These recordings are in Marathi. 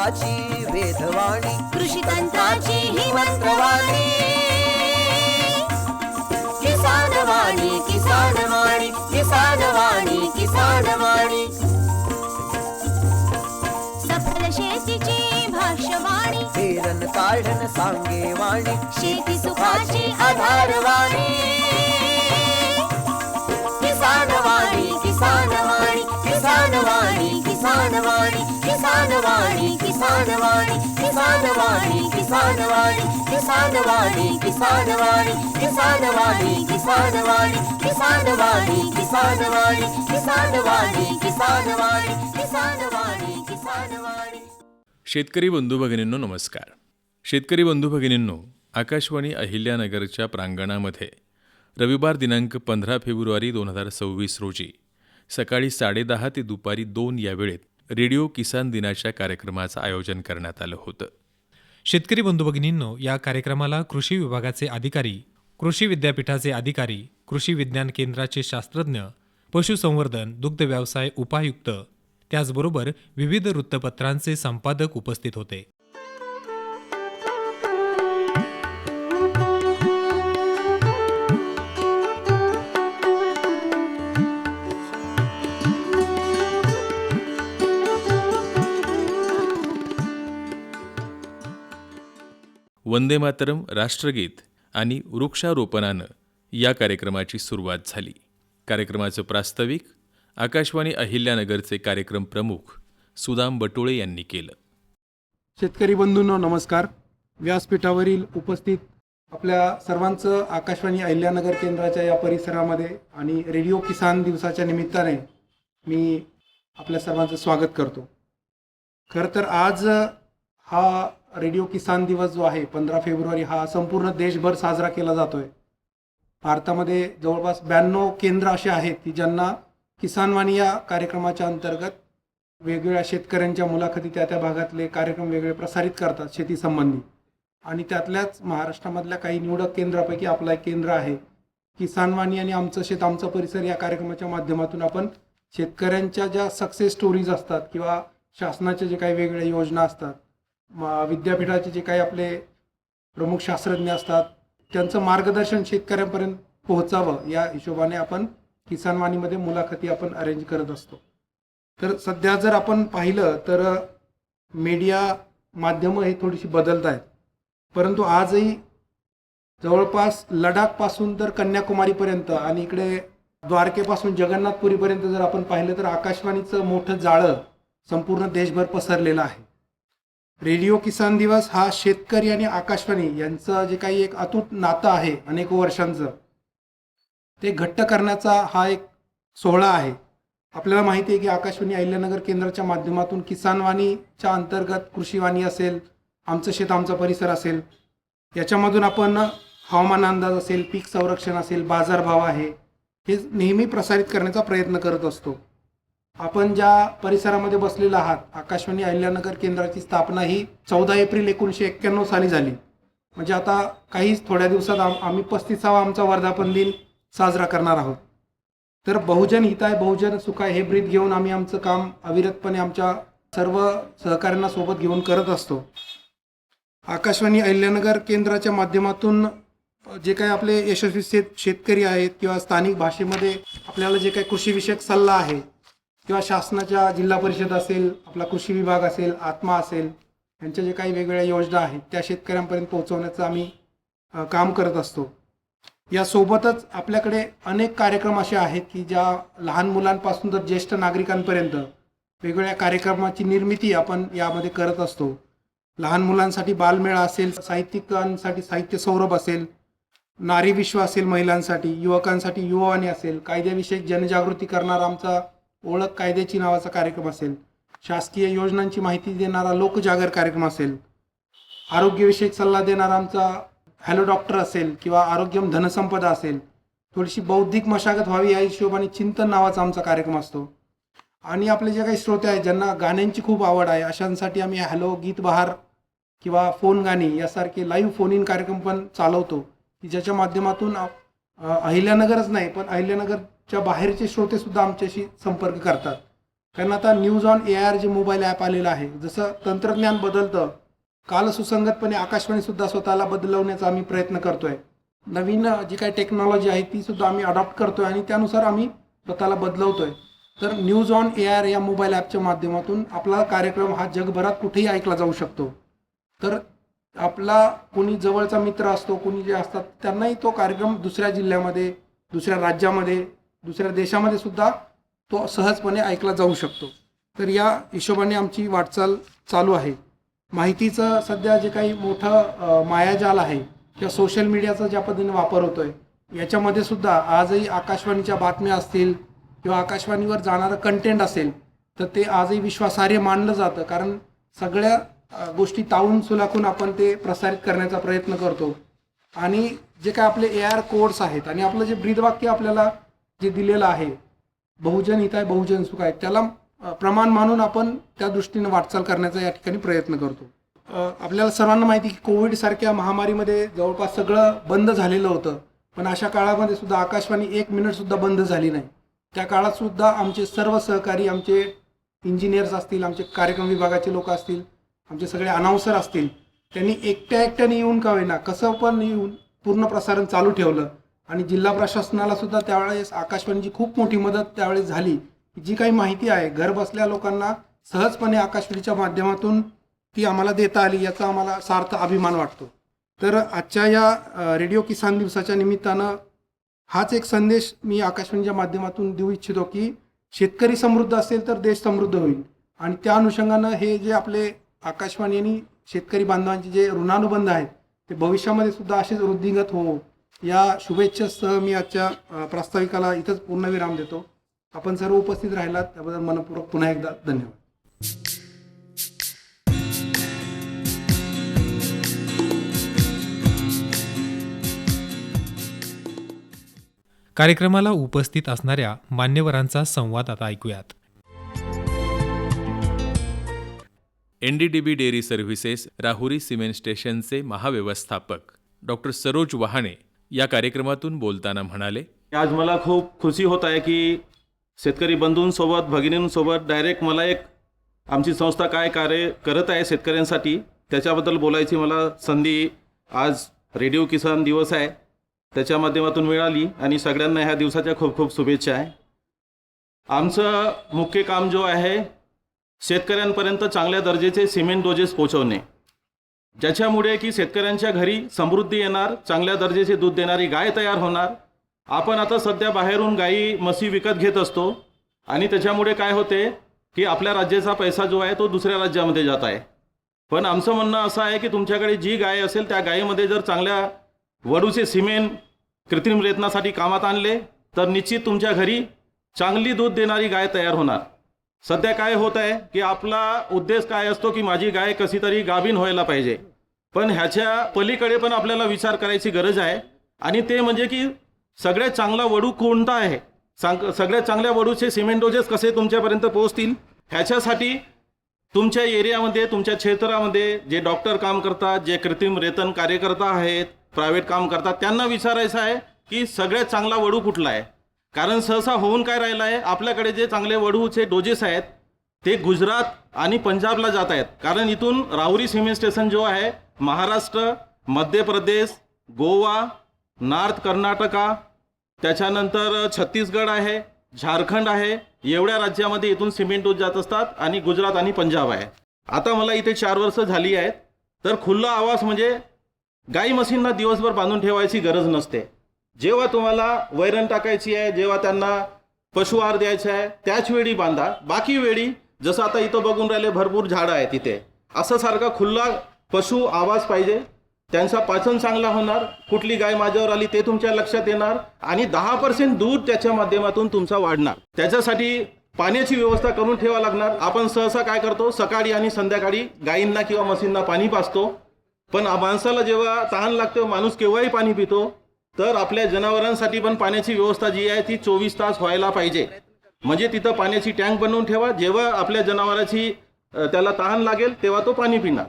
तंत्राची वेधवाणी, कृषी तंत्राची ही मंत्रवाणी. किसान वाणी, किसान वाणी, किसान वाणी, किसान वाणी. सफल शेतीची भाष्यवाणी, पेरन काढन सांगे वाणी, शेती सुखाची आधारवाणी. किसान वाणी, किसान वाणी, किसान वाणी, किसान वाणी, किसान वाणी, किसान वाणी, किसान वाणी, किसान वाणी, किसान वाणी, किसान वाणी, किसान वाणी, किसान वाणी, किसान वाणी, किसान वाणी, किसान वाणी, किसान वाणी, किसान वाणी, किसान वाणी. शेतकरी बंधू भगिनींनो नमस्कार. शेतकरी बंधू भगिनींनो, आकाशवाणी अहिल्यानगरच्या प्रांगणामध्ये रविवार दिनांक 15 फेब्रुवारी 2026 रोजी सकाळी 10:30 ते दुपारी 2 या वेळेत रेडिओ किसान दिनाच्या कार्यक्रमाचं आयोजन करण्यात आलं होतं. शेतकरी बंधू भगिनींनो, या कार्यक्रमाला कृषी विभागाचे अधिकारी, कृषी विद्यापीठाचे अधिकारी, कृषी विज्ञान केंद्राचे शास्त्रज्ञ, पशुसंवर्धन, दुग्ध व्यवसाय उपायुक्त, त्याचबरोबर विविध वृत्तपत्रांचे संपादक उपस्थित होते. वंदे मातरम, राष्ट्रगीत आणि वृक्षारोपणानं या कार्यक्रमाची सुरुवात झाली. कार्यक्रमाचं प्रास्ताविक आकाशवाणी अहिल्यानगरचे कार्यक्रम प्रमुख सुदाम बटोळे यांनी केलं. शेतकरी बंधूंनो नमस्कार. व्यासपीठावरील उपस्थित आपल्या सर्वांचं आकाशवाणी अहिल्यानगर केंद्राच्या या परिसरामध्ये आणि रेडिओ किसान दिवसाच्या निमित्ताने मी आपल्या सर्वांचं स्वागत करतो. खरं तर आज हा रेडिओ किसान दिवस जो आहे 15 फेब्रुवारी हा संपूर्ण देशभर साजरा केला जातो आहे. भारतामध्ये जवळपास 92 केंद्र असे आहेत की ज्यांना किसान वाणी या कार्यक्रमाच्या अंतर्गत वेगवेगळ्या शेतकऱ्यांच्या मुलाखती त्या भागातले कार्यक्रम वेगळे प्रसारित करतात शेतीसंबंधी. आणि त्यातल्याच महाराष्ट्रामधल्या काही निवडक केंद्रापैकी आपला एक केंद्र आहे किसान वाणी आणि आमचं शेत आमचा परिसर. या कार्यक्रमाच्या माध्यमातून आपण शेतकऱ्यांच्या ज्या सक्सेस स्टोरीज असतात किंवा शासनाच्या जे काही वेगवेगळ्या योजना असतात, विद्यापीठाचे जे काही आपले प्रमुख शास्त्रज्ञ असतात, त्यांचं मार्गदर्शन शेतकऱ्यांपर्यंत पोहोचावं या हिशोबाने आपण किसान वाणीमध्ये मुलाखती आपण अरेंज करत असतो. तर सध्या जर आपण पाहिलं तर मीडिया माध्यमं ही थोडीशी बदलत आहेत, परंतु आजही जवळपास लडाखपासून तर कन्याकुमारीपर्यंत आणि इकडे द्वारकेपासून जगन्नाथपुरीपर्यंत जर आपण पाहिलं तर आकाशवाणीचं मोठं जाळं संपूर्ण देशभर पसरलेलं आहे. रेडिओ किसान दिवस हा शेतकरी आणि आकाशवाणी यांचं जे काही एक अतूट नातं आहे अनेक वर्षांचं, ते घट्ट करण्याचा हा एक सोहळा आहे. आपल्याला माहिती आहे की आकाशवाणी अहिल्यानगर केंद्राच्या माध्यमातून किसान वाणीच्या अंतर्गत कृषी वाणी असेल, आमचं शेत आमचा परिसर असेल, याच्यामधून आपण हवामान अंदाज असेल, पीक संरक्षण असेल, बाजारभाव आहे, हे नेहमी प्रसारित करण्याचा प्रयत्न करत असतो. आपण ज्या परिसरामध्ये बसलेला आहात, आकाशवाणी अहिल्यानगर केंद्राची स्थापना ही 14 एप्रिल 1991 साली झाली. म्हणजे आता काहीच थोड्या दिवसात आम्ही 35वा आमचा वर्धापन दिन साजरा करणार आहोत. तर बहुजन हिताय बहुजन सुखाय हे ब्रीद घेऊन आम्ही आमचं काम अविरतपणे आमच्या सर्व सहकाऱ्यांना सोबत घेऊन करत असतो. आकाशवाणी अहिल्यानगर केंद्राच्या माध्यमातून जे काही आपले यशस्वी शेतकरी आहेत किंवा स्थानिक भाषेमध्ये आपल्याला जे काही कृषीविषयक सल्ला आहे किंवा शासनाच्या जिल्हा परिषद असेल, आपला कृषी विभाग असेल, आत्मा असेल, यांच्या जे काही वेगवेगळ्या योजना आहेत त्या शेतकऱ्यांपर्यंत पोहोचवण्याचं आम्ही काम करत असतो. यासोबतच आपल्याकडे अनेक कार्यक्रम असे आहेत की ज्या लहान मुलांपासून तर ज्येष्ठ नागरिकांपर्यंत वेगवेगळ्या कार्यक्रमाची निर्मिती आपण यामध्ये करत असतो. लहान मुलांसाठी बालमेळा असेल, साहित्यिकांसाठी साहित्य सौरभ असेल, नारी विश्व असेल महिलांसाठी, युवकांसाठी युवावाणी असेल, कायद्याविषयक जनजागृती करणारा आमचा ओळख कायद्याची नावाचा कार्यक्रम असेल, शासकीय योजनांची माहिती देणारा लोकजागर कार्यक्रम असेल, आरोग्यविषयक सल्ला देणारा आमचा हॅलो डॉक्टर असेल किंवा आरोग्यम धनसंपदा असेल, थोडीशी बौद्धिक मशागत व्हावी या हिशोबाने चिंतन नावाचा आमचा कार्यक्रम असतो. आणि आपले जे काही श्रोते आहेत ज्यांना गाण्यांची खूप आवड आहे अशांसाठी आम्ही हॅलो गीत बहार किंवा फोन गाणी यासारखे लाईव्ह फोन इन कार्यक्रम पण चालवतो की ज्याच्या माध्यमातून अहिल्यानगरच नाही पण अहिल्यानगरच्या बाहेरचे श्रोते सुद्धा आमच्याशी संपर्क करतात. कारण आता न्यूज ऑन AIR जे मोबाईल ॲप आलेलं आहे, जसं तंत्रज्ञान बदलतं, कालसुसंगतपणे आकाशवाणीसुद्धा स्वतःला बदलवण्याचा आम्ही प्रयत्न करतोय. नवीन जी काही टेक्नॉलॉजी आहे ती सुद्धा आम्ही अडॉप्ट करतोय आणि त्यानुसार आम्ही स्वतःला बदलवतोय. तर न्यूज ऑन AIR या मोबाईल ॲपच्या माध्यमातून आपला कार्यक्रम हा जगभरात कुठेही ऐकला जाऊ शकतो. तर आपला कोणी जवळचा मित्र असतो, कोणी जे असतात त्यांनाही तो कार्यक्रम दुसऱ्या जिल्ह्यामध्ये, दुसऱ्या राज्यामध्ये, दुसऱ्या देशामध्ये सुद्धा तो सहजपणे ऐकला जाऊ शकतो. तर या हिशोबाने आमची वाटचाल चालू आहे. माहितीचं सध्या जे काही मोठं मायाजाल आहे किंवा सोशल मीडियाचा ज्या पद्धतीने वापर होतोय, याच्यामध्ये सुद्धा आजही आकाशवाणीच्या बातम्या असतील किंवा आकाशवाणीवर जाणारं कंटेंट असेल तर ते आजही विश्वासार्ह मानलं जातं. कारण सगळ्या गोष्टी तावून सुलाखून आपण ते प्रसारित करण्याचा प्रयत्न करतो. आणि जे काय आपले AIR कोड्स आहेत आणि आपलं जे ब्रीदवाक्य आपल्याला जे दिलेलं आहे, बहुजन हिताय बहुजन सुखाय, त्याला प्रमाण मानून आपण त्या दृष्टीने वाटचाल करण्याचा या ठिकाणी प्रयत्न करतो. आपल्याला सर्वांना माहिती की कोविडसारख्या महामारीमध्ये जवळपास सगळं बंद झालेलं होतं, पण अशा काळामध्ये सुद्धा आकाशवाणी 1 मिनिटसुद्धा बंद झाली नाही. त्या काळात सुद्धा आमचे सर्व सहकारी, आमचे इंजिनियर्स असतील, आमचे कार्यक्रम विभागाचे लोक असतील, आमचे सगळे अनाउन्सर असतील, त्यांनी एकट्याने येऊन का होईना कसं पण येऊन पूर्ण प्रसारण चालू ठेवलं. आणि जिल्हा प्रशासनाला सुद्धा त्यावेळेस आकाशवाणीची खूप मोठी मदत त्यावेळेस झाली. जी काही माहिती आहे घर बसल्या लोकांना सहजपणे आकाशवाणीच्या माध्यमातून ती आम्हाला देता आली, याचा आम्हाला सार्थ अभिमान वाटतो. तर आजच्या या रेडिओ किसान दिवसाच्या निमित्तानं हाच एक संदेश मी आकाशवाणीच्या माध्यमातून देऊ इच्छितो की शेतकरी समृद्ध असेल तर देश समृद्ध होईल. आणि त्या अनुषंगानं हे जे आपले आकाशवाणी आणि शेतकरी बांधवांचे जे ऋणानुबंध आहेत ते भविष्यामध्ये सुद्धा असेच वृद्धिंगत हो, या शुभेच्छेसह मी आजच्या प्रास्ताविकाला इथंच पूर्णविराम देतो. आपण सर्व उपस्थित राहिलात त्याबद्दल मनपूर्वक पुन्हा एकदा धन्यवाद. कार्यक्रमाला उपस्थित असणाऱ्या मान्यवरांचा संवाद आता ऐकूयात. NDDB dairy services Rahuri cement स्टेशनचे महाव्यवस्थापक डॉक्टर सरोज वहाणे या कार्यक्रमातून बोलताना म्हणाले, आज मला खूप खुशी होत आहे की शेतकरी बंधूंसोबत, भगिनींसोबत डायरेक्ट मला एक आमची संस्था काय कार्य करत आहे शेतकऱ्यांसाठी त्याच्याबद्दल बोलायची मला संधी आज रेडिओ किसान दिवस आहे त्याच्या माध्यमातून मिळाली. आणि सगळ्यांना ह्या दिवसाच्या खूप खूप शुभेच्छा आहे. आमचं मुख्य काम जो आहे शेतकऱ्यांपर्यंत चांगल्या दर्जाचे सिमेंट डोजेस पोहोचवणे, ज्याच्यामुळे की शेतकऱ्यांच्या घरी समृद्धी येणार, चांगल्या दर्जाचे दूध देणारी गाय तयार होणार. आपण आता सध्या बाहेरून गाई म्हशी विकत घेत असतो आणि त्याच्यामुळे काय होते की आपल्या राज्याचा पैसा जो आहे तो दुसऱ्या राज्यामध्ये जात आहे. पण आमचं म्हणणं असं आहे की तुमच्याकडे जी गाय असेल त्या गायीमध्ये जर चांगल्या वडूचे सिमेंट कृत्रिम रेतनासाठी कामात आणले तर निश्चित तुमच्या घरी चांगली दूध देणारी गाय तयार होणार. सध्या काय होत आहे की आपला उद्देश काय असतो की माझी गाय कशी तरी गाभीन व्हायला पाहिजे, पण ह्याच्या पलीकडे पण आपल्याला विचार करायची गरज आहे. आणि ते म्हणजे की सगळ्यात चांगला वडू कोणता आहे, सगळ्यात चांगल्या वडूचे सिमेंट डोजेस कसे तुमच्यापर्यंत पोहोचतील, ह्याच्यासाठी तुमच्या एरियामध्ये, तुमच्या क्षेत्रामध्ये जे डॉक्टर काम करतात, जे कृत्रिम रेतन कार्यकर्ता आहेत, प्रायव्हेट काम करतात, त्यांना विचारायचं आहे की सगळ्यात चांगला वडू कुठला आहे. कारण सहसा होऊन काय राहिलं आहे, आपल्याकडे जे चांगले वडूचे डोजेस आहेत ते गुजरात आणि पंजाबला जात आहेत. कारण इथून राहुरी सिमेंट स्टेशन जो आहे महाराष्ट्र, मध्य प्रदेश, गोवा, नॉर्थ कर्नाटका, त्याच्यानंतर छत्तीसगड आहे, झारखंड आहे, एवढ्या राज्यामध्ये इथून सिमेंट डोज जात असतात आणि गुजरात आणि पंजाब आहे. आता मला इथे 4 वर्ष झाली आहेत. तर खुल्ला आवाज म्हणजे गाई म्हशींना दिवसभर बांधून ठेवायची गरज नसते. जेव्हा तुम्हाला वैरण टाकायची आहे, जेव्हा त्यांना पशुआहार द्यायचा आहे त्याच वेळी बांधा. बाकी वेळी जसं आता इथं बघून राहिले भरपूर झाडं आहे तिथे, असं सारखा खुल्ला पशु आवाज पाहिजे. त्यांचा पाचन चांगला होणार, कुठली गाय माझ्यावर आली ते तुमच्या लक्षात येणार आणि 10% दूध त्याच्या माध्यमातून तुमचा वाढणार. त्याच्यासाठी पाण्याची व्यवस्था करून ठेवा लागणार. आपण सहसा काय करतो, सकाळी आणि संध्याकाळी गायींना किंवा म्हशींना पाणी पाजतो, पण माणसाला जेव्हा तहान लागते माणूस केव्हाही पाणी पितो. तर आपल्या जनावरांसाठी पण पाण्याची व्यवस्था जी आहे ती 24 तास व्हायला पाहिजे. म्हणजे तिथं पाण्याची टँक बनवून ठेवा, जेव्हा आपल्या जनावराची त्याला तहान लागेल तेव्हा तो पाणी पिणार.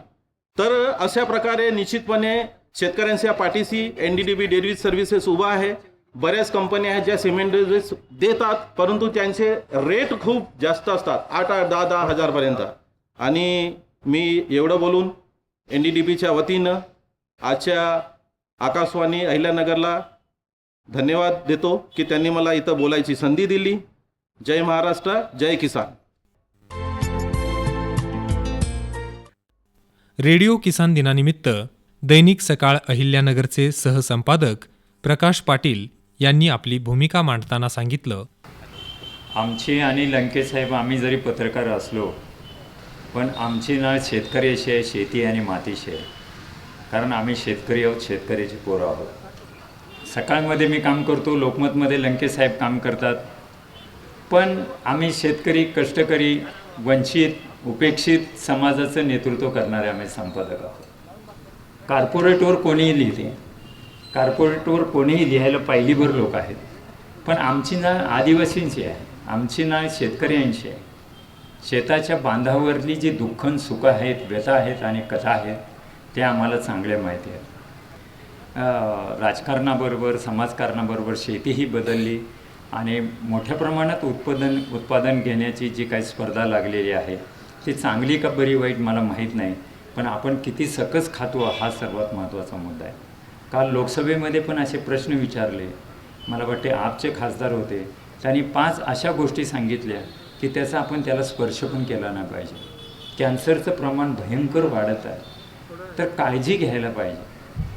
तर अशा प्रकारे निश्चितपणे शेतकऱ्यांच्या पाठीशी NDDB डेअरी सर्व्हिसेस उभा आहे बऱ्याच कंपन्या आहेत ज्या सिमेंट देतात, परंतु त्यांचे रेट खूप जास्त असतात, 8-8, 10-10 हजारपर्यंत. आणि मी एवढं बोलून NDDBच्या वतीनं आजच्या आकाशवाणी अहिल्यानगरला धन्यवाद देतो की त्यांनी मला इथं बोलायची संधी दिली. जय महाराष्ट्र, जय किसान. रेडिओ किसान दिनानिमित्त दैनिक सकाळ अहिल्यानगरचे सहसंपादक प्रकाश पाटील यांनी आपली भूमिका मांडताना सांगितलं, आमची आणि लंकेसाहेब आम्ही जरी पत्रकार असलो पण आमची नाळ शेतकऱ्याची आहे, शेती आणि मातीशी आहे. कारण आम्ही शेतकरी आहोत, शेतकऱ्याची पोरं आहोत. सकाळमध्ये मी काम करतो, लोकमतमध्ये लंकेसाहेब काम करतात, पण आम्ही शेतकरी, कष्टकरी, वंचित, उपेक्षित समाजाचं नेतृत्व करणारे आम्ही संपादक आहोत. कॉर्पोरेटवर कोणीही लिहिते, कॉर्पोरेटवर कोणीही लिहायला पायलीभर लोक आहेत, पण आमची नाळ आदिवासींची आहे, आमची नाळ शेतकऱ्यांची आहे. शेताच्या बांधावरली जी दुःख सुख आहेत, व्यथा आहेत आणि कथा आहेत ते आम्हाला चांगल्या माहिती आहेत. राजकारणाबरोबर, समाजकारणाबरोबर शेतीही बदलली आणि मोठ्या प्रमाणात उत्पादन घेण्याची जी काही स्पर्धा लागलेली आहे ती चांगली का बरी वाईट मला माहीत नाही, पण आपण किती सकस खातो हा सर्वात महत्त्वाचा मुद्दा आहे. काल लोकसभेमध्ये पण असे प्रश्न विचारले, मला वाटते आपचे खासदार होते, त्यांनी 5 अशा गोष्टी सांगितल्या की त्याचा आपण त्याला स्पर्श पण केला नाही पाहिजे. कॅन्सरचं प्रमाण भयंकर वाढत आहे, तर काळजी घ्यायला पाहिजे.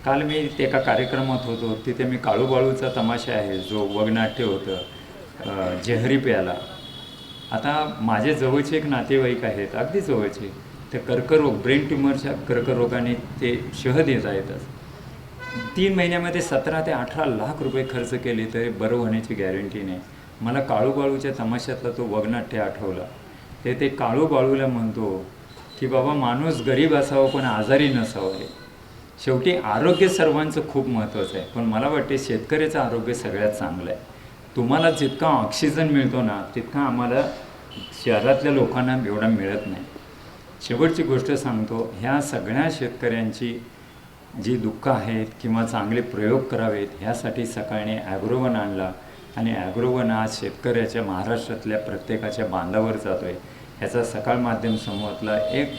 काल मी एका कार्यक्रमात होतो, तिथे मी काळूबाळूचा तमाशा आहे जो वगनाट्य होतं, जेहरी प्याला. आता माझे जवळचे एक नातेवाईक आहेत, अगदी जवळचे, ते कर्करोग, ब्रेन ट्युमरच्या कर्करोगाने ते शहद येत आहेतच. 3 महिन्यामध्ये 17 ते 18 लाख रुपये खर्च केले तरी बरं होण्याची गॅरंटी नाही. मला काळूबाळूच्या तमाशातला तो वगनाट्य आठवला. ते काळूबाळूला म्हणतो की बाबा माणूस गरीब असावं पण आजारी नसावं. हे शेवटी आरोग्य सर्वांचं खूप महत्त्वाचं आहे, पण मला वाटते शेतकऱ्याचं आरोग्य सगळ्यात चांगलं आहे. तुम्हाला जितका ऑक्सिजन मिळतो ना तितका आम्हाला शहरातल्या लोकांना एवढा मिळत नाही. शेवटची गोष्ट सांगतो, ह्या सगळ्या शेतकऱ्यांची जी दुःख आहेत किंवा चांगले प्रयोग करावेत ह्यासाठी सकाळने ॲग्रोवन आणला आणि ॲग्रोवन आज शेतकऱ्याच्या महाराष्ट्रातल्या प्रत्येकाच्या बांधावर जातो आहे. ह्याचा सकाळ माध्यम समूहातला एक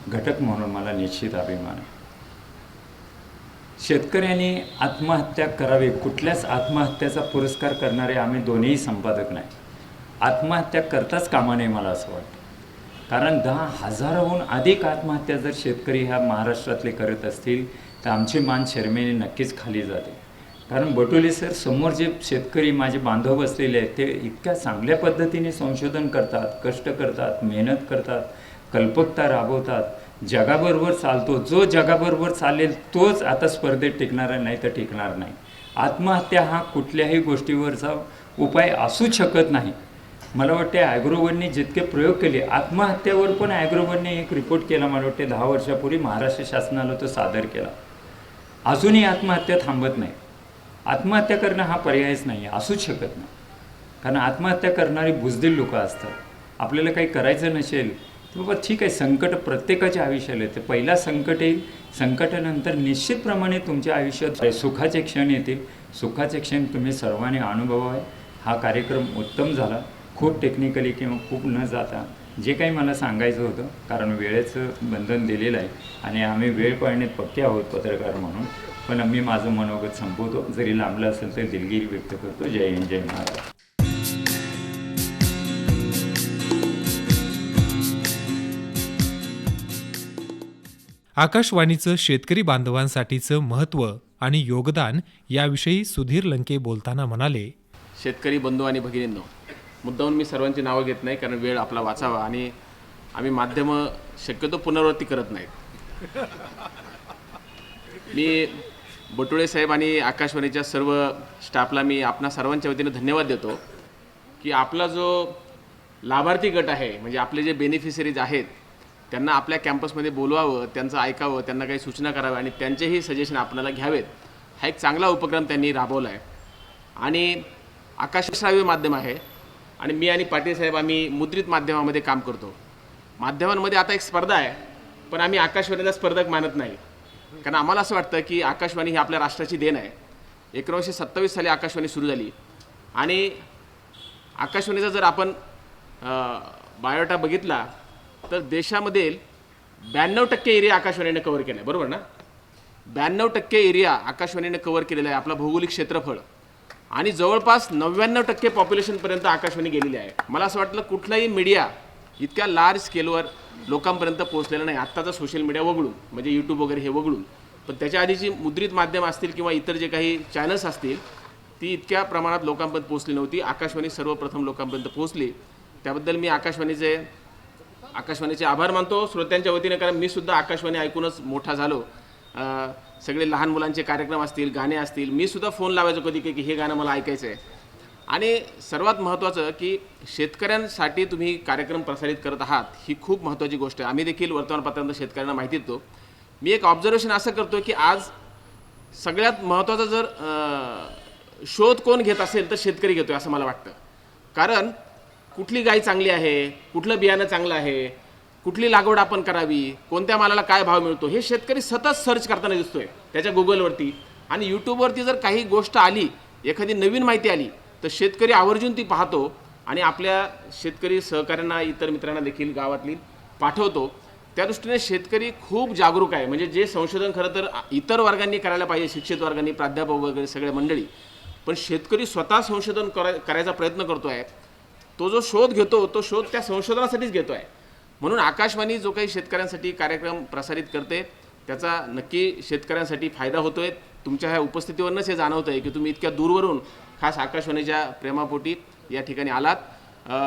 घटक म्हणून मला निश्चित अभिमान आहे. शेतकऱ्यांनी आत्महत्या करावी, कुठल्याच आत्महत्याचा पुरस्कार करणारे आम्ही दोन्हीही संपादक नाही. आत्महत्या करताच कामा नये मला असं वाटतं, कारण 10,000हून अधिक आत्महत्या जर शेतकरी ह्या महाराष्ट्रातले करत असतील तर आमची मान शर्मेने नक्कीच खाली जाते. कारण बटोले सर समोर जे शेतकरी माझे बांधव बसलेले आहेत ते इतक्या चांगल्या पद्धतीने संशोधन करतात, कष्ट करतात, मेहनत करतात, कल्पकता राबवतात, जगाबरोबर चालतो. जो जगाबरोबर चालेल तोच आता स्पर्धेत टिकणार नाही तर टिकणार नाही. आत्महत्या हा कुठल्याही गोष्टीवरचा उपाय असूच शकत नाही. मला वाटते ॲग्रोवनने जितके प्रयोग केले, आत्महत्येवर पण ॲग्रोवनने एक रिपोर्ट केला, मला वाटते 10 वर्षापूर्वी महाराष्ट्र शासनाला तो सादर केला. अजूनही आत्महत्या थांबत नाही. आत्महत्या करणं हा पर्यायच नाही, असूच शकत नाही. कारण आत्महत्या करणारी बुजदिल लोक असतात. आपल्याला काही करायचं नसेल तर बाबा ठीक आहे, संकट प्रत्येकाच्या आयुष्याला येते. पहिला संकट येईल, संकटानंतर निश्चितप्रमाणे तुमच्या आयुष्यात सुखाचे क्षण येतील. सुखाचे क्षण तुम्ही सर्वांनी अनुभवावे. हा कार्यक्रम उत्तम झाला, खूप टेक्निकली किंवा खूप न जाता जे काही मला सांगायचं होतं, कारण वेळेचं बंधन दिलेलं आहे आणि आम्ही वेळ पाळण्यात पक्के आहोत पत्रकार म्हणून, पण मी माझं मनोगत संपवतो. जरी लांबलं असेल तर दिलगिरी व्यक्त करतो. जय हिंद, जय महाराष्ट्र. आकाशवाणीचं शेतकरी बांधवांसाठीचं महत्त्व आणि योगदान याविषयी सुधीर लंके बोलताना म्हणाले, शेतकरी बंधू आणि भगिनींनो, मुद्दाहून मी सर्वांची नावं घेत नाही कारण वेळ आपला वाचावा आणि आम्ही माध्यमं शक्यतो पुनरावृत्ती करत नाहीत. मी बटुळे साहेब आणि आकाशवाणीच्या सर्व स्टाफला मी आपणा सर्वांच्या वतीने धन्यवाद देतो की आपला जो लाभार्थी गट आहे, म्हणजे आपले जे बेनिफिशरीज आहेत त्यांना आपल्या कॅम्पसमध्ये बोलवावं, त्यांचं ऐकावं, त्यांना काही सूचना कराव्या आणि त्यांचेही सजेशन आपल्याला घ्यावेत, हा एक चांगला उपक्रम त्यांनी राबवला आहे. आणि आकाशश्राव्य माध्यम आहे आणि मी आणि पाटील साहेब आम्ही मुद्रित माध्यमामध्ये काम करतो. माध्यमांमध्ये आता एक स्पर्धा आहे, पण आम्ही आकाशवाणीला स्पर्धक मानत नाही, कारण आम्हाला असं वाटतं की आकाशवाणी ही आपल्या राष्ट्राची देण आहे. 1927 साली आकाशवाणी सुरू झाली आणि आकाशवाणीचा जर आपण बायोडाटा बघितला तर देशामधील 92% एरिया आकाशवाणीने कव्हर केला आहे, बरोबर ना? 92% एरिया आकाशवाणीने कव्हर केलेला आहे, आपला भौगोलिक क्षेत्रफळ, आणि जवळपास 99% पॉप्युलेशनपर्यंत आकाशवाणी गेलेली आहे. मला असं वाटलं कुठलाही मीडिया इतक्या लार्ज स्केलवर लोकांपर्यंत पोहोचलेला नाही, आत्ताचा सोशल मीडिया वगळून, म्हणजे यूट्यूब वगैरे हे वगळून. पण त्याच्या आधीची मुद्रित माध्यम असतील किंवा इतर जे काही चॅनल्स असतील ती इतक्या प्रमाणात लोकांपर्यंत पोहोचली नव्हती. आकाशवाणी सर्वप्रथम लोकांपर्यंत पोहोचली, त्याबद्दल मी आकाशवाणीचे आभार मानतो श्रोत्यांच्या वतीने, कारण मी सुद्धा आकाशवाणी ऐकूनच मोठा झालो. सगळे लहान मुलांचे कार्यक्रम असतील, गाणे असतील, मी सुद्धा फोन लावायचो कधी की हे गाणं मला ऐकायचं आहे. आणि सर्वात महत्त्वाचं की शेतकऱ्यांसाठी तुम्ही कार्यक्रम प्रसारित करत आहात, ही खूप महत्त्वाची गोष्ट आहे. आम्ही देखील वर्तमानपत्रांत शेतकऱ्यांना माहिती देतो. मी एक ऑब्झर्वेशन असं करतो की आज सगळ्यात महत्त्वाचा जर शोध कोण घेत असेल तर शेतकरी घेतो आहे असं मला वाटतं. कारण कुठली गाय चांगली आहे, कुठलं बियाणं चांगलं आहे, कुठली लागवड आपण करावी, कोणत्या मालाला काय भाव मिळतो, हे शेतकरी सतत सर्च करताना दिसतोय त्याच्या गुगलवरती. आणि यूट्यूबवरती जर काही गोष्ट आली, एखादी नवीन माहिती आली तर शेतकरी आवर्जून ती पाहतो आणि आपल्या शेतकरी सहकाऱ्यांना, इतर मित्रांना देखील गावातली पाठवतो. त्या दृष्टीने शेतकरी खूप जागरूक आहे. म्हणजे जे संशोधन खरं तर इतर वर्गांनी करायला पाहिजे, शिक्षित वर्गांनी, प्राध्यापक वगैरे सगळे मंडळी, पण शेतकरी स्वतः संशोधन करायचा प्रयत्न करतो आहे. तो जो शोध घेतो तो शोध त्या संशोधनासाठीच घेतो आहे. म्हणून आकाशवाणी जो काही शेतकऱ्यांसाठी कार्यक्रम प्रसारित करते त्याचा नक्की शेतकऱ्यांसाठी फायदा होतो आहे. तुमच्या ह्या उपस्थितीवरूनच हे जाणवतं आहे की तुम्ही इतक्या दूरवरून खास आकाशवाणीच्या प्रेमापोटी या ठिकाणी आलात.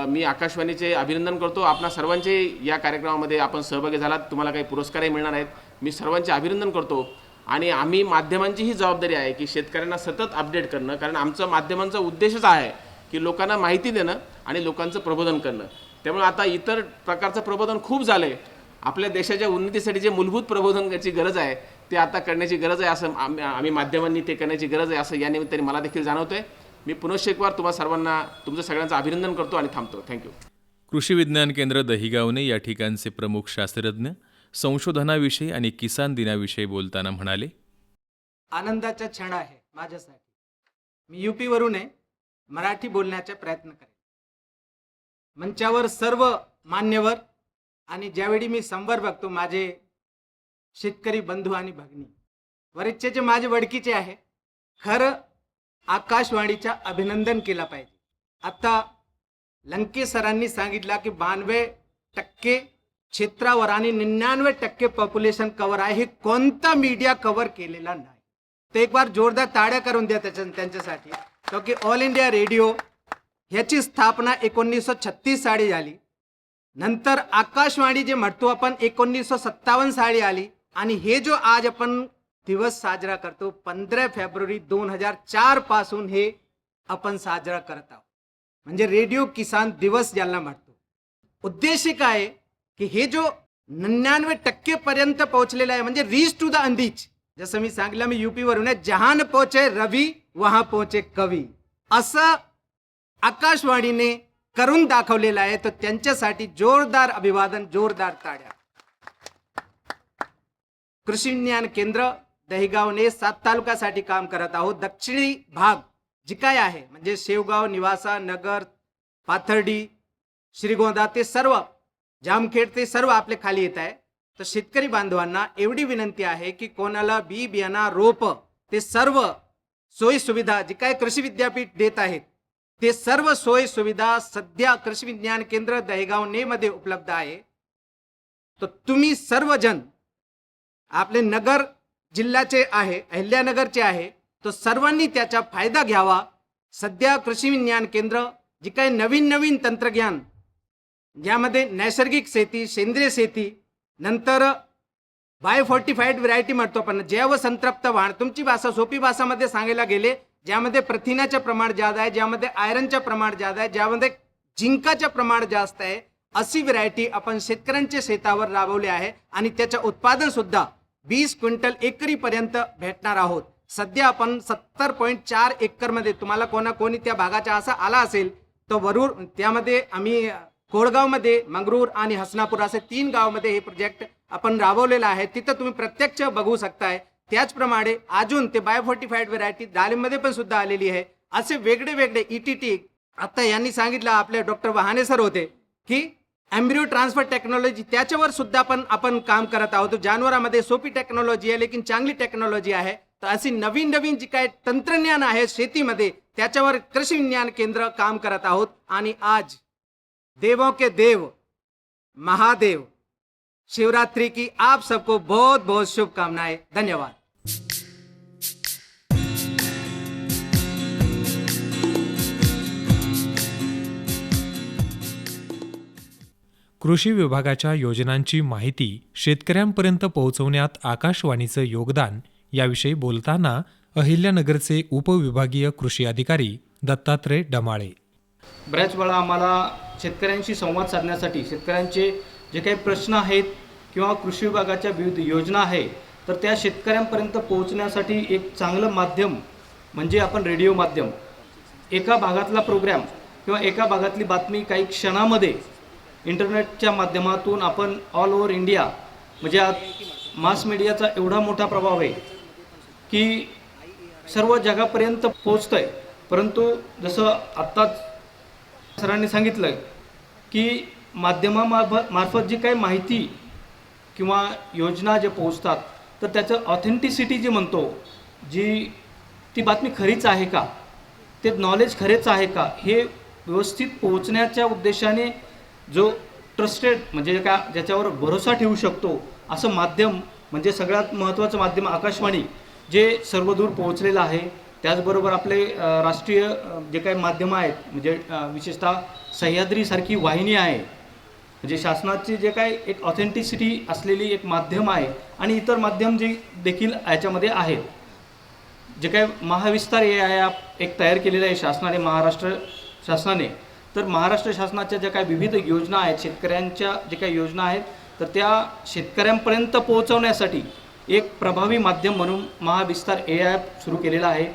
मी आकाशवाणीचे अभिनंदन करतो. आपणा सर्वांचे या कार्यक्रमामध्ये आपण सहभागी झालात, तुम्हाला काही पुरस्कारही मिळणार आहेत. मी सर्वांचे अभिनंदन करतो. आणि आम्ही माध्यमांची ही जबाबदारी आहे की शेतकऱ्यांना सतत अपडेट करणं, कारण आमचा माध्यमांचा उद्देशच आहे की लोकांना माहिती देणं आणि लोकांचं प्रबोधन करणं. त्यामुळे आता इतर प्रकारचं प्रबोधन खूप झालं आहे. आपल्या देशाच्या उन्नतीसाठी जे मूलभूत प्रबोधनाची गरज आहे ते आता करण्याची गरज आहे, असं आम्ही माध्यमांनी ते करण्याची गरज आहे असं या निमित्ताने मला देखील जाणवतं आहे. मी पुनश्च एक वार तुम्हा सर्वांना, तुमचं सगळ्यांचं अभिनंदन करतो आणि थांबतो. थँक्यू. कृषी विज्ञान केंद्र दहिगावने या ठिकाणचे प्रमुख शास्त्रज्ञ संशोधनाविषयी आणि किसान दिनाविषयी बोलताना म्हणाले, आनंदाचा क्षण आहे माझ्यासाठी. मी यूपीवरून आहे, मराठी बोलण्याचा प्रयत्न करेन. मंचावर सर्व मान्यवर आणि ज्यावेळी मी संवाद बघतो माझे शेतकरी बंधू आणि भगिनी, बरेचसे जे माझे वडकीचे आहे, खरं आकाशवाणीचा अभिनंदन केला पाहिजे. आता लंके सरांनी सांगितलं की 92% क्षेत्रावर आणि 99% पॉप्युलेशन कव्हर आहे. हे कोणता मीडिया कव्हर केलेला नाही. तर एक बार जोरदार टाळ्या करून द्या त्यांच्यासाठी. की ऑल इंडिया रेडिओ ह्याची स्थापना 1936 साली झाली. नंतर आकाशवाणी जे म्हणतो आपण 1957 साली आली. आणि हे जो आज आपण दिवस साजरा करतो 15 फेब्रुवारी 2004 पासून हे आपण साजरा करत आहोत, म्हणजे रेडिओ किसान दिवस ज्याला म्हणतो. उद्देश काय की हे जो 99% पर्यंत पोहोचलेला आहे, म्हणजे रीच टू द अंदीज. जसं मी सांगितलं, मी यूपी वरून आहे, जहान पोहोचे रवी वहां पोहोचे कवी, असं आकाशवाणीने करून दाखवलेलं आहे. तर त्यांच्यासाठी जोरदार अभिवादन, जोरदार टाळ्या. कृषी विज्ञान केंद्र दहिगावने 7 तालुक्यासाठी काम करत आहोत. दक्षिणी भाग जी काय आहे, म्हणजे शेवगाव, निवासा, नगर, पाथर्डी, श्रीगोंदा, ते सर्व जामखेड, ते सर्व आपले खाली येत आहे. तर शेतकरी बांधवांना एवढी विनंती आहे की कोणाला बी बियाणा, रोप, ते सर्व सोयी सुविधा जी काय कृषी विद्यापीठ देत आहेत ते सर्व सोयी सुविधा सध्या कृषी विज्ञान केंद्र दहिगावने मध्ये उपलब्ध आहे. तर तुम्ही सर्वजण, आपले नगर जिल्ह्याचे आहे, अहिल्यानगरचे आहे, तो सर्वांनी त्याचा फायदा घ्यावा. सध्या कृषी विज्ञान केंद्र जी काही नवीन तंत्रज्ञान, ज्यामध्ये नैसर्गिक शेती, सेंद्रिय शेती, नंतर बायोफोर्टिफाईड व्हरायटी म्हणतो आपण, जैव संतृप्त वाण, तुमची भाषा सोपी भाषामध्ये सांगायला गेले, ज्यामध्ये प्रथिनाचं प्रमाण जादा आहे, ज्यामध्ये आयरनचं प्रमाण जादा आहे, ज्यामध्ये झिंकाचं प्रमाण जास्त आहे, अशी व्हरायटी आपण शेतकऱ्यांच्या शेतावर राबवली आहे. आणि त्याचं उत्पादन सुद्धा 20 क्विंटल एकरीपर्यंत भेटणार आहोत. सध्या आपण 70.4 एकरमध्ये, तुम्हाला कोणी त्या भागाचा असा आला असेल तर वरूर, त्यामध्ये आम्ही कोळगावमध्ये, मंगरूर आणि हसनापूर असे 3 गावामध्ये हे प्रोजेक्ट आपण राबवलेला आहे. तिथं तुम्ही प्रत्यक्ष बघू शकताय त्याचप्रमाणे अजून ते बायोफोर्टिफाईड व्हेरायटी डाळिंबमध्ये पण सुद्धा आलेली आहे. असे वेगळे वेगळे ETT आता यांनी सांगितलं, आपले डॉक्टर वहाने सर होते की एम्ब्रियो ट्रान्सफर टेक्नॉलॉजी त्याच्यावर सुद्धा पण आपण काम करत आहोत. जनावरांमध्ये सोपी टेक्नॉलॉजी आहे लेकिन चांगली टेक्नॉलॉजी आहे. तर अशी नवीन नवीन जी काय तंत्रज्ञान आहे शेतीमध्ये त्याच्यावर कृषी विज्ञान केंद्र काम करत आहोत. आणि आज देवों के देव महादेव शिवरात्रि की आप सबको बहुत बहुत शुभकामनाएं. धन्यवाद. कृषी विभागाच्या योजनांची माहिती शेतकऱ्यांपर्यंत पोहोचवण्यात आकाशवाणीचं योगदान याविषयी बोलताना अहिल्यानगरचे उपविभागीय कृषी अधिकारी दत्तात्रय डमाळे. बऱ्याच वेळा आम्हाला शेतकऱ्यांशी संवाद साधण्यासाठी शेतकऱ्यांचे जे काही प्रश्न आहेत किंवा कृषी विभागाच्या विविध योजना आहे तर त्या शेतकऱ्यांपर्यंत पोहोचण्यासाठी एक चांगलं माध्यम म्हणजे आपण रेडिओ माध्यम. एका भागातला प्रोग्राम किंवा एका भागातली बातमी काही क्षणामध्ये इंटरनेटच्या माध्यमातून आपण ऑल ओव्हर इंडिया म्हणजे आज मास मीडियाचा एवढा मोठा प्रभाव आहे की सर्व जगापर्यंत पोचतं आहे. परंतु जसं आत्ताच सरांनी सांगितलं की माध्यमामार्फत जी काही माहिती किंवा योजना जे पोचतात तर त्याचं ऑथेंटिसिटी जी म्हणतो जी ती बातमी खरीच आहे का, ते नॉलेज खरेच आहे का, हे व्यवस्थित पोहोचण्याच्या उद्देशाने जो ट्रस्टेड म्हणजे का ज्याच्यावर भरोसा ठेवू शकतो असं माध्यम म्हणजे सगळ्यात महत्त्वाचं माध्यम आकाशवाणी जे सर्वदूर पोहोचलेलं आहे. त्याचबरोबर आपले राष्ट्रीय जे काही माध्यमं आहेत म्हणजे विशेषतः सह्याद्रीसारखी वाहिनी आहे म्हणजे शासनाची जे काही एक ऑथेंटिसिटी असलेली एक माध्यम आहे. आणि इतर माध्यम जे देखील याच्यामध्ये आहेत. जे काही महाविस्तार हे एक तयार केलेलं आहे शासनाने, महाराष्ट्र शासनाने. तर महाराष्ट्र शासनाच्या ज्या काही विविध योजना आहेत शेतकऱ्यांच्या जे काही योजना आहेत तर त्या शेतकऱ्यांपर्यंत पोहोचवण्यासाठी एक प्रभावी माध्यम म्हणून महाविस्तार ॲप सुरू केलेला आहे.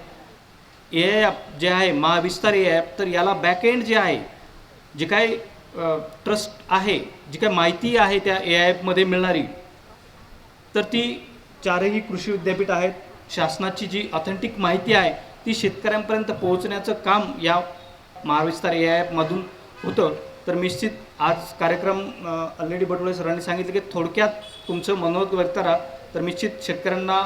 ॲप जे आहे महाविस्तार ॲप तर याला बॅकएंड जे आहे जे काही ट्रस्ट आहे जी काही माहिती आहे त्या ॲपमध्ये मिळणारी तर ती चारही कृषी विद्यापीठ आहेत. शासनाची जी ऑथेंटिक माहिती आहे ती शेतकऱ्यांपर्यंत पोहोचण्याचं काम या महाविस्तार ॲपमधून होतं. तर निश्चित आज कार्यक्रम ऑलरेडी बटोळे सरांनी सांगितलं की थोडक्यात तुमचं मनोगत व्यक्त करा. तर निश्चित शेतकऱ्यांना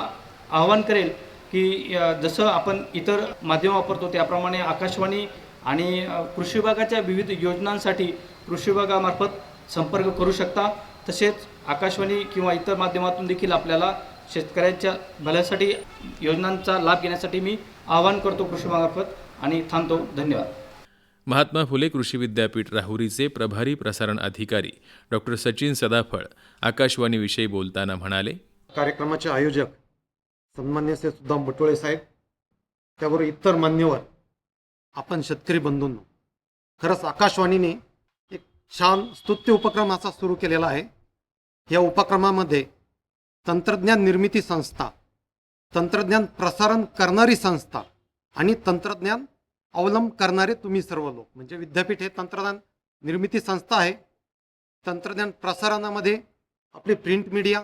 आवाहन करेल की जसं आपण इतर माध्यम वापरतो त्याप्रमाणे आकाशवाणी आणि कृषी विभागाच्या विविध योजनांसाठी कृषी विभागामार्फत संपर्क करू शकता. तसेच आकाशवाणी किंवा इतर माध्यमातून देखील आपल्याला शेतकऱ्यांच्या भल्यासाठी योजनांचा लाभ घेण्यासाठी मी आवाहन करतो कृषी विभागामार्फत आणि थांबतो. धन्यवाद. महात्मा फुले कृषी विद्यापीठ राहुरीचे प्रभारी प्रसारण अधिकारी डॉक्टर सचिन सदाफळ आकाशवाणीविषयी बोलताना म्हणाले, कार्यक्रमाचे आयोजक सन्मान्य श्री सुदाम बटोळे साहेब त्याबरोबर इतर मान्यवर आपण शेतकरी बंधूंनो, खरंच आकाशवाणीने एक छान स्तुत्य उपक्रम असा सुरू केलेला आहे. या उपक्रमामध्ये तंत्रज्ञान निर्मिती संस्था, तंत्रज्ञान प्रसारण करणारी संस्था आणि तंत्रज्ञान अवलंब करणारे तुम्ही सर्व लोक म्हणजे विद्यापीठ हे तंत्रज्ञान निर्मिती संस्था आहे. तंत्रज्ञान प्रसारणामध्ये आपले प्रिंट मीडिया,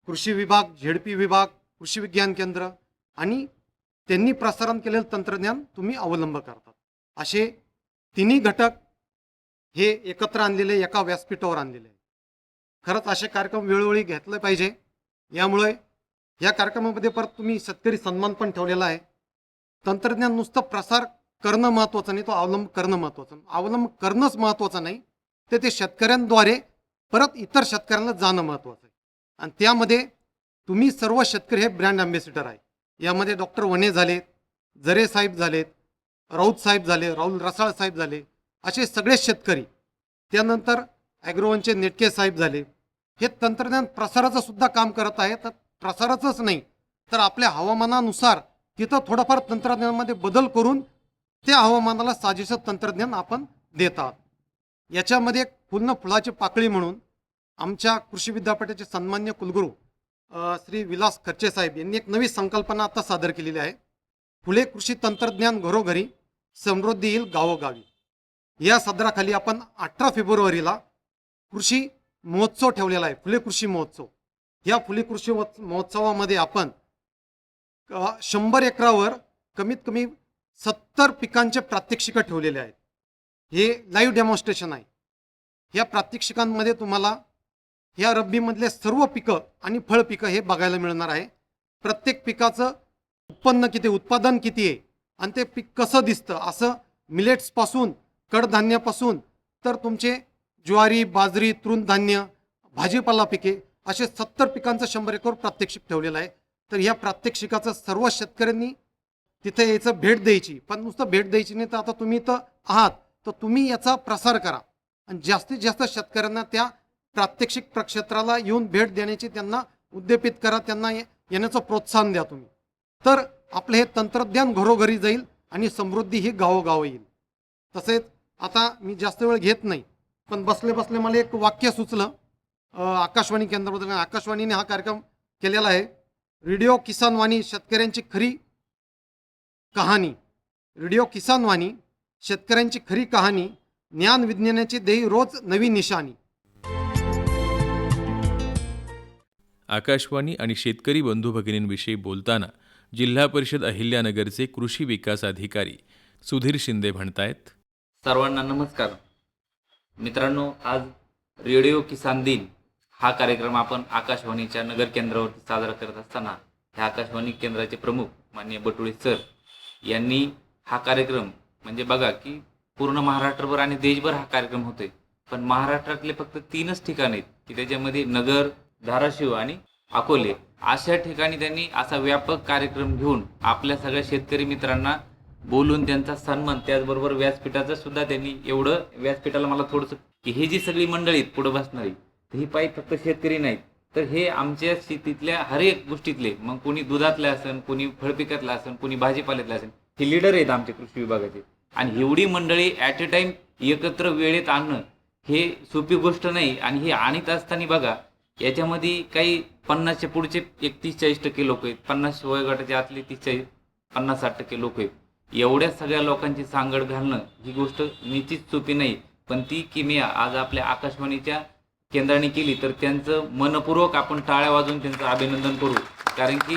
कृषी विभाग, झेडपी विभाग, कृषी विज्ञान केंद्र आणि त्यांनी प्रसारण केलेलं तंत्रज्ञान तुम्ही अवलंब करतात. असे तिन्ही घटक हे एकत्र आणलेले एका व्यासपीठावर आणलेले आहे. खरंच असे कार्यक्रम वेळोवेळी घेतले पाहिजे. यामुळे या कार्यक्रमामध्ये परत तुम्ही शेतकरी सन्मान पण ठेवलेला आहे. तंत्रज्ञान नुसतं प्रसार करणं महत्त्वाचं नाही, तो अवलंब करणं महत्त्वाचं. अवलंब करणंच महत्त्वाचं नाही, तर ते शेतकऱ्यांद्वारे परत इतर शेतकऱ्यांना जाणं महत्त्वाचं आहे. आणि त्यामध्ये तुम्ही सर्व शेतकरी हे ब्रँड अँबॅसिडर आहे. यामध्ये डॉक्टर वने झालेत, जरे साहेब झालेत, राऊत साहेब झाले, राहुल रसाळ साहेब झाले, असे सगळे शेतकरी. त्यानंतर ॲग्रोवनचे नेटके साहेब झाले. हे तंत्रज्ञान प्रसाराचं सुद्धा काम करत आहे. तर प्रसाराचंच नाही तर आपल्या हवामानानुसार तिथं थोडंफार तंत्रज्ञानामध्ये बदल करून त्या हवामानाला साजेसं तंत्रज्ञान आपण देत आहात. याच्यामध्ये एक फुलाची पाकळी म्हणून आमच्या कृषी विद्यापीठाचे सन्मान्य कुलगुरू श्री विलास खर्चे साहेब यांनी एक नवी संकल्पना आता सादर केलेली आहे. फुले कृषी तंत्रज्ञान घरोघरी, समृद्धी येईल गावोगावी. या सदराखाली आपण 18 फेब्रुवारीला कृषी महोत्सव ठेवलेला आहे, फुले कृषी महोत्सव. या फुले कृषी महोत्सवामध्ये आपण 100 एकरावर कमीत कमी 70 पिकांचे प्रात्यक्षिकं ठेवलेले आहेत. हे लाईव्ह डेमॉन्स्ट्रेशन आहे. या प्रात्यक्षिकांमध्ये तुम्हाला या रब्बीमधले सर्व पिकं आणि फळ पिकं हे बघायला मिळणार आहे. प्रत्येक पिकाचं उत्पन्न किती, उत्पादन किती आहे आणि ते पीक कसं दिसतं, असं मिलेट्सपासून कडधान्यापासून तर तुमचे ज्वारी, बाजरी, तृणधान्य, भाजीपाला पिके असे 70 पिकांचं 100 एकर प्रात्यक्षिक ठेवलेलं आहे. तर या प्रात्यक्षिकाचं सर्व शेतकऱ्यांनी तिथे यायचं, भेट द्यायची. पण नुसतं भेट द्यायची नाही, तर आता तुम्ही तर आहात तर तुम्ही याचा प्रसार करा आणि जास्तीत जास्त शेतकऱ्यांना त्या प्रात्यक्षिक प्रक्षेत्राला येऊन भेट देण्याची त्यांना उद्दीपित करा, त्यांना येण्याचं प्रोत्साहन द्या तुम्ही. तर आपलं हे तंत्रज्ञान घरोघरी जाईल आणि समृद्धी ही गावोगाव येईल. तसेच आता मी जास्त वेळ घेत नाही, पण बसले बसले मला एक वाक्य सुचलं आकाशवाणी केंद्राबद्दल. आकाशवाणीने हा कार्यक्रम केलेला आहे, रेडिओ किसान वाणी शेतकऱ्यांची खरी कहाणी. रेडिओ किसान वाणी शेतकऱ्यांची खरी कहाणी, ज्ञान विज्ञानाची देई रोज नवी निशाणी. आकाशवाणी आणि शेतकरी बंधू भगिनींविषयी बोलताना जिल्हा परिषद अहिल्यानगरचे कृषी विकास अधिकारी सुधीर शिंदे म्हणतायत. सर्वांना नमस्कार. मित्रांनो, आज रेडिओ किसान दिन हा कार्यक्रम आपण आकाशवाणीच्या नगर केंद्रावरती साजरा करत असताना ह्या आकाशवाणी केंद्राचे प्रमुख माननीय बटुळे सर यांनी हा कार्यक्रम म्हणजे बघा की पूर्ण महाराष्ट्रभर आणि देशभर हा कार्यक्रम होतोय, पण महाराष्ट्रातले फक्त 3च ठिकाण आहेत की त्याच्यामध्ये नगर, धाराशिव आणि अकोले अशा ठिकाणी त्यांनी असा व्यापक कार्यक्रम घेऊन आपल्या सगळ्या शेतकरी मित्रांना बोलून त्यांचा सन्मान, त्याचबरोबर व्यासपीठाचं सुद्धा त्यांनी एवढं, व्यासपीठाला मला थोडंसं की हे जी सगळी मंडळी आहेत पुढे बसणारी, ही पायी फक्त शेतकरी नाहीत, तर हे आमच्या शेतीतल्या हर एक गोष्टीतले, मग कोणी दुधातले असेल, कोणी फळपिकातलं असेल, कोणी भाजीपाल्यातले असेल, हे लीडर आहेत आमचे कृषी विभागाचे. आणि एवढी मंडळी ॲट ए टाइम एकत्र वेळेत आणणं हे सोपी गोष्ट नाही. आणि हे आणत असताना बघा याच्यामध्ये काही 50च्या पुढचे 30-40% लोक आहेत, 50 वयोगटाच्या आतले 50-60% लोक आहेत. एवढ्या सगळ्या लोकांची सांगड घालणं ही गोष्ट निश्चित सोपी नाही, पण ती किमया आज आपल्या आकाशवाणीच्या केंद्राने केली तर त्यांचं मनपूर्वक आपण टाळ्या वाजवून त्यांचं अभिनंदन करू. कारण की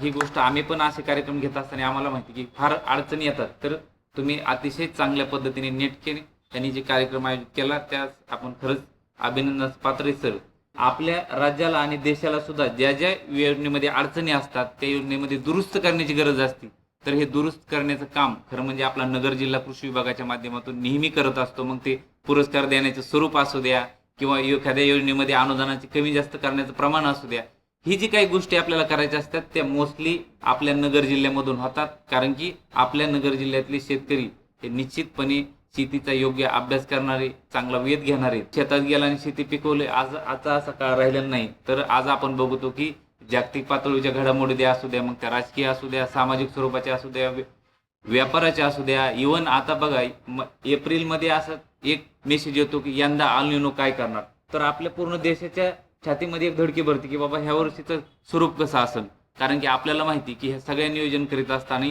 ही गोष्ट आम्ही पण असे कार्यक्रम घेत असताना आम्हाला माहिती की फार अडचणी येतात, तर तुम्ही अतिशय चांगल्या पद्धतीने नेटकेने त्यांनी जे कार्यक्रम आयोजित केला त्यास आपण खरंच अभिनंदनास पात्र आहे सर. आपल्या राज्याला आणि देशाला सुद्धा ज्या ज्या योजनेमध्ये अडचणी असतात त्या योजनेमध्ये दुरुस्त करण्याची गरज असते, तर हे दुरुस्त करण्याचं काम खरं म्हणजे आपला नगर जिल्हा कृषी विभागाच्या माध्यमातून नेहमी करत असतो. मग ते पुरस्कार देण्याचं स्वरूप असू द्या किंवा एखाद्या योजनेमध्ये अनुदानाची कमी जास्त करण्याचं प्रमाण असू द्या, ही जी काही गोष्टी आपल्याला करायच्या असतात त्या मोस्टली आपल्या नगर जिल्ह्यामधून होतात. कारण की आपल्या नगर जिल्ह्यातले शेतकरी हे निश्चितपणे शेतीचा योग्य अभ्यास करणारे, चांगला वेध घेणारे, शेतात गेला आणि शेती पिकवले. आता असा काळ राहिलेला नाही. तर आज आपण बघतो की जागतिक पातळीच्या घडामोडी असू द्या, मग त्या राजकीय असू द्या, सामाजिक स्वरूपाच्या असू द्या, व्यापाराच्या असू द्या, इव्हन आता बघा एप्रिलमध्ये असं एक मेसेज येतो की यंदा अल निनो काय करणार, तर आपल्या पूर्ण देशाच्या छातीमध्ये एक धडकी भरते की बाबा ह्या वर्षीचं स्वरूप कसं असेल. कारण की आपल्याला माहिती की हे सगळ्या नियोजन करीत असताना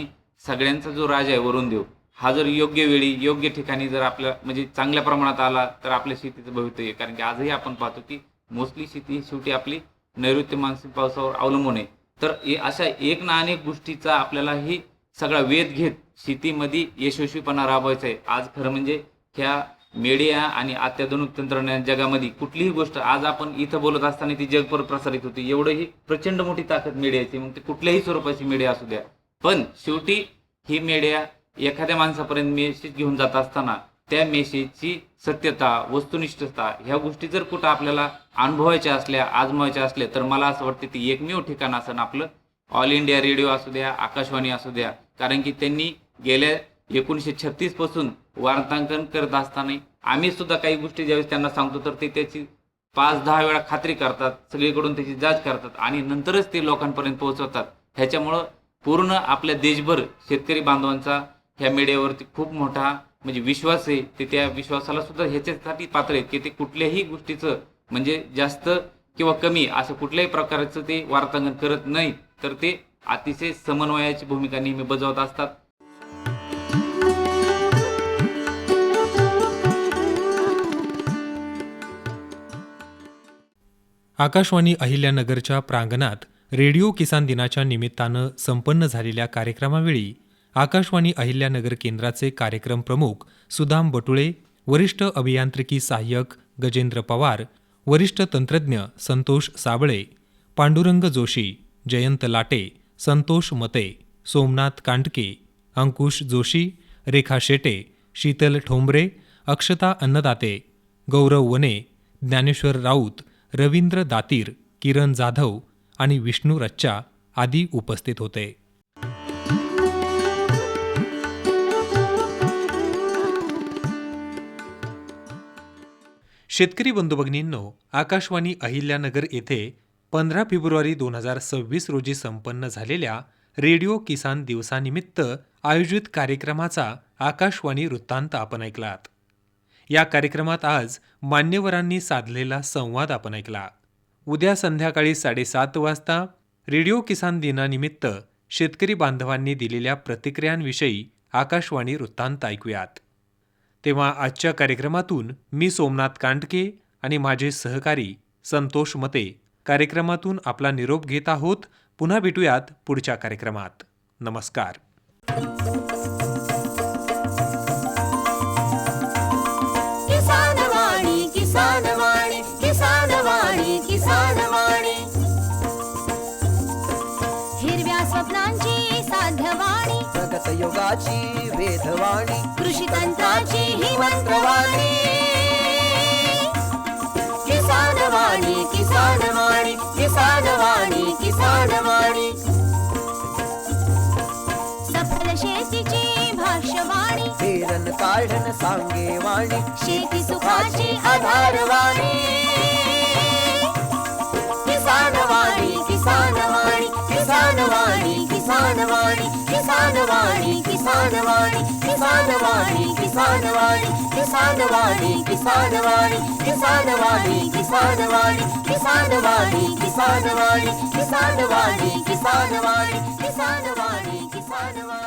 सगळ्यांचा जो राजा आहे वरुण देव, हा जर योग्य वेळी योग्य ठिकाणी जर आपल्या म्हणजे चांगल्या प्रमाणात आला तर आपल्या शेतीचं भवितव्य. कारण की आजही आपण पाहतो की मोस्टली शेती शेवटी आपली नैऋत्य मान्सून पावसावर अवलंबून आहे. तर अशा एक ना अनेक गोष्टीचा आपल्याला ही सगळा वेध घेत शेतीमध्ये यशस्वीपणा राबवायचा आहे. आज खरं म्हणजे ह्या मीडिया आणि अत्याधुनिक तंत्रज्ञान जगामध्ये कुठलीही गोष्ट आज आपण इथं बोलत असताना ती जगभर प्रसारित होती. एवढं ही प्रचंड मोठी ताकद मीडियाची, मग ते कुठल्याही स्वरूपाची मीडिया असू द्या. पण शेवटी ही मीडिया एखाद्या माणसापर्यंत मेसेज घेऊन जात असताना त्या मेसेजची सत्यता, वस्तुनिष्ठता ह्या गोष्टी जर कुठं आपल्याला अनुभवायच्या असल्या, आजमावायच्या असल्या, तर मला असं वाटतं ती एकमेव ठिकाण असं आपलं ऑल इंडिया रेडिओ असू द्या, आकाशवाणी असू द्या. कारण की त्यांनी गेल्या 1936 पासून वार्तांकन करत असताना आम्ही सुद्धा काही गोष्टी ज्यावेळेस त्यांना सांगतो तर ते त्याची 5-10 वेळा खात्री करतात, सगळीकडून त्याची जांच करतात आणि नंतरच ते लोकांपर्यंत पोहोचवतात. ह्याच्यामुळं पूर्ण आपल्या देशभर शेतकरी बांधवांचा ह्या मीडियावरती खूप मोठा म्हणजे विश्वास आहे. ते त्या विश्वासाला सुद्धा ह्याच्यासाठी पात्र आहेत की ते कुठल्याही गोष्टीचं म्हणजे जास्त किंवा कमी असं कुठल्याही प्रकारचं ते वार्तांकन करत नाही, तर ते अतिशय समन्वयाची भूमिका नेहमी बजावत असतात. आकाशवाणी अहिल्यानगरच्या प्रांगणात रेडिओ किसान दिनाच्या निमित्तानं संपन्न झालेल्या कार्यक्रमावेळी आकाशवाणी अहिल्यानगर केंद्राचे कार्यक्रम प्रमुख सुदाम बटुळे, वरिष्ठ अभियांत्रिकी सहाय्यक गजेंद्र पवार, वरिष्ठ तंत्रज्ञ संतोष साबळे, पांडुरंग जोशी, जयंत लाटे, संतोष मते, सोमनाथ कांडके, अंकुश जोशी, रेखा शेटे, शीतल ठोंबरे, अक्षता अन्नदाते, गौरव वने, ज्ञानेश्वर राऊत, रवींद्र दातीर, किरण जाधव आणि विष्णू रच्चा आदी उपस्थित होते. शेतकरी बंधू भगिनींनो, आकाशवाणी अहिल्यानगर येथे 15 फेब्रुवारी 2026 रोजी संपन्न झालेल्या रेडिओ किसान दिवसानिमित्त आयोजित कार्यक्रमाचा आकाशवाणी वृत्तांत आपण ऐकलात. या कार्यक्रमात आज मान्यवरांनी साधलेला संवाद आपण ऐकला. उद्या संध्याकाळी 7:30 वाजता रेडिओ किसान दिनानिमित्त शेतकरी बांधवांनी दिलेल्या प्रतिक्रियांविषयी आकाशवाणी वृत्तांत ऐकूयात. तेव्हा आजच्या कार्यक्रमातून मी सोमनाथ कांडके आणि माझे सहकारी संतोष मते कार्यक्रमातून आपला निरोप घेत आहोत. पुन्हा भेटूयात पुढच्या कार्यक्रमात. नमस्कार. किसानवाणी किसानवाणी किसानवाणी किसानवाणी हिरव्या स्वप्नांची साध्यवाणी प्रगत योगाची वेधवाणी कृषी तंत्राची ही मंत्रवाणी किसानवाणी किसानवाणी किसानवाणी किसानवाणी सफल शेतीची भाष्यवाणी पेरन काढन सांगे वाणी शेती सुखाची आधारवाणी किसानवाणी किसानवाणी किसानवाणी किसानवाणी किसानवाणी किसानवाणी किसानवाणी किसानवाणी किसानवाणी किसानवाणी किसानवाणी किसानवाणी किसानवाणी किसानवाणी किसानवाणी किसानवाणी किसानवाणी किसानवाणी